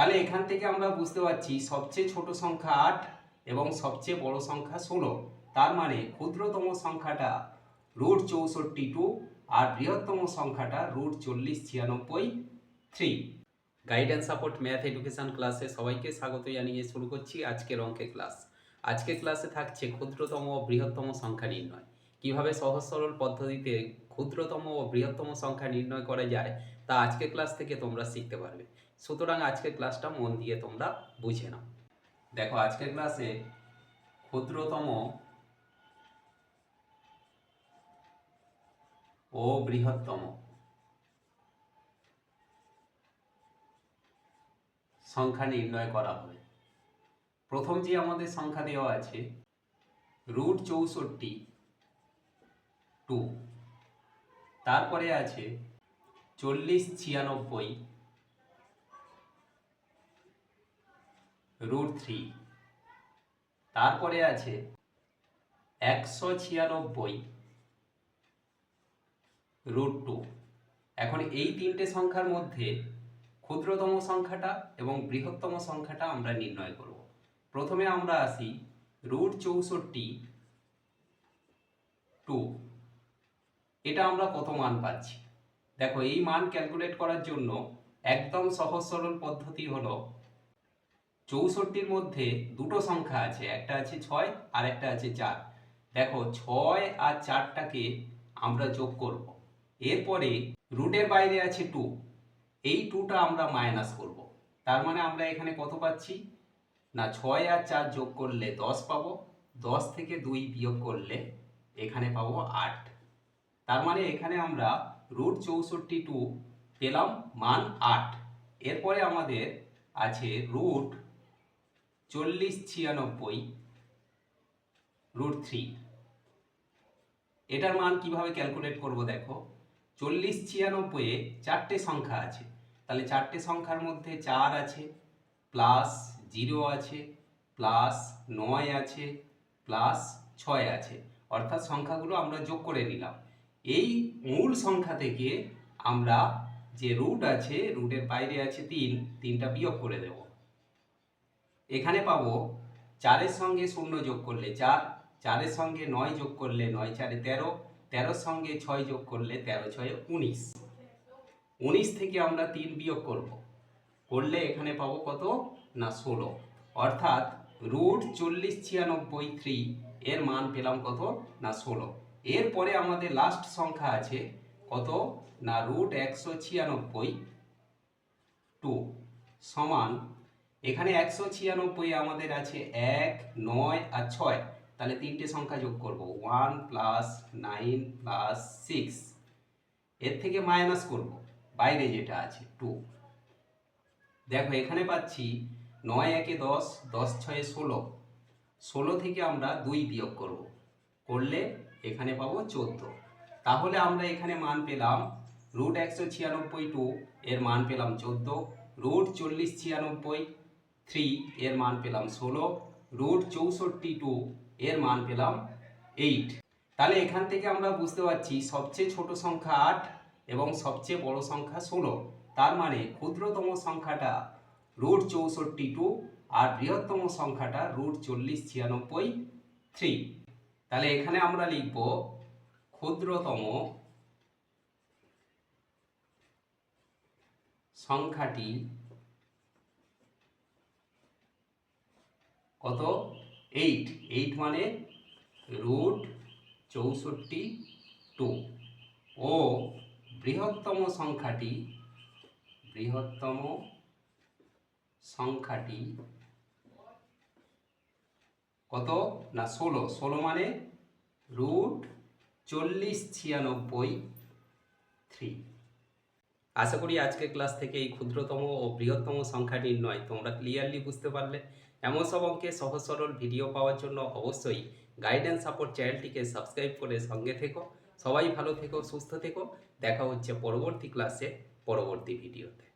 তাহলে এখান থেকে আমরা বুঝতে পারছি সবচেয়ে ছোট সংখ্যা 8 এবং সবচেয়ে বড় সংখ্যা 16। তার মানে ক্ষুদ্রতম সংখ্যাটা √64 আর বৃহত্তম সংখ্যাটা √4096 গাইডেন্স সাপোর্ট ম্যাথ এডুকেশন ক্লাসে সবাইকে স্বাগত জানিয়ে শুরু করছি আজকের অঙ্কের ক্লাস। আজকের ক্লাসে থাকছে ক্ষুদ্রতম ও বৃহত্তম সংখ্যা নির্ণয়। কিভাবে সহজ সরল পদ্ধতিতে ক্ষুদ্রতম ও বৃহত্তম সংখ্যা নির্ণয় করা যায় তা আজকের ক্লাস থেকে তোমরা শিখতে পারবে। সুতরাং আজকের ক্লাসটা মন দিয়ে তোমরা বুঝে নাও। দেখো আজকের ক্লাসে ক্ষুদ্রতম ও বৃহত্তম সংখ্যা নির্ণয় করা হবে। প্রথম যে আমাদের সংখ্যা দেওয়া আছে √64 তারপরে আছে 4096 √3, তারপরে আছে 196 √2। এখন এই তিনটে সংখ্যার মধ্যে ক্ষুদ্রতম সংখ্যাটা এবং বৃহত্তম সংখ্যাটা আমরা নির্ণয় করব। প্রথমে আমরা আসি √64 এটা আমরা কত মান পাচ্ছি। দেখো এই মান ক্যালকুলেট করার জন্য একদম সহজ সরল পদ্ধতি হলো 64-র মধ্যে দুটো সংখ্যা আছে, একটা আছে 6 আর একটা আছে 4। দেখো 6 আর 4টাকে আমরা যোগ করব। এরপরে রুটের বাইরে আছে 2, এই 2টা আমরা মাইনাস করব। তার মানে আমরা এখানে কত পাচ্ছি না 6 আর 4 যোগ করলে 10 পাবো, 10 থেকে 2 বিয়োগ করলে এখানে পাবো 8। তার মানে এখানে আমরা √64 পেলাম মান 8। এরপরে আমাদের আছে √4096 √3। এটার মান কিভাবে ক্যালকুলেট করব দেখো 4096-এ 4টে সংখ্যা আছে, তাহলে 4টে সংখ্যার মধ্যে 4 আছে, প্লাস 0 আছে, প্লাস 9 আছে, প্লাস 6 আছে, অর্থাৎ সংখ্যাগুলো আমরা যোগ করে নিলাম। এই মূল সংখ্যা থেকে আমরা যে রুট আছে, রুটের বাইরে আছে 3টা বিয়োগ করে দেব। এখানে পাবো 4-এর সঙ্গে 0 যোগ করলে 4, 4-এর সঙ্গে 9 যোগ করলে 9 4 13, 13-র সঙ্গে 6 যোগ করলে 13 6 19, 19 থেকে আমরা 3 বিয়োগ করলে এখানে পাবো কত না 16, অর্থাৎ √4096 এর মান পেলাম কত না 16। এরপরে আমাদের লাস্ট সংখ্যা আছে কত না √196 সমান, এখানে 196 আমাদের আছে 1 9 আর 6, তাহলে তিনটে সংখ্যা যোগ করব 1 + 9 + 6, এর থেকে মাইনাস করব বাইরে যেটা আছে 2। দেখো এখানে পাচ্ছি 9 1 10, 10 6 16, 16 থেকে আমরা 2 বিয়োগ করলে এখানে পাবো 14। তাহলে আমরা এখানে মান পেলাম √196 এর মান পেলাম 14, √4096 3 এর মান পেলাম 16, √64 এর মান পেলাম 8। তাহলে এখান থেকে আমরা বুঝতে পারছি সবচেয়ে ছোট সংখ্যা 8 এবং সবচেয়ে বড় সংখ্যা 16। তার মানে ক্ষুদ্রতম সংখ্যাটা √64 আর বৃহত্তম সংখ্যাটা √4096 তাহলে এখানে আমরা লিখব ক্ষুদ্রতম সংখ্যাটি কত 8 মানে √64 ও বৃহত্তম সংখ্যাটি কত না 16 মানে √4096। আশা করি আজকের ক্লাস থেকে এই ক্ষুদ্রতম ও বৃহত্তম সংখ্যা নির্ণয় তোমরা ক্লিয়ারলি বুঝতে পারলে। এমন সব অঙ্কে সহজ সরল ভিডিও পাওয়ার জন্য অবশ্যই গাইডেন্স সাপোর্ট চ্যানেলটিকে সাবস্ক্রাইব করে সঙ্গে থেকো। সবাই ভালো থেকো, সুস্থ থেকো। দেখা হচ্ছে পরবর্তী ক্লাসে, পরবর্তী ভিডিওতে।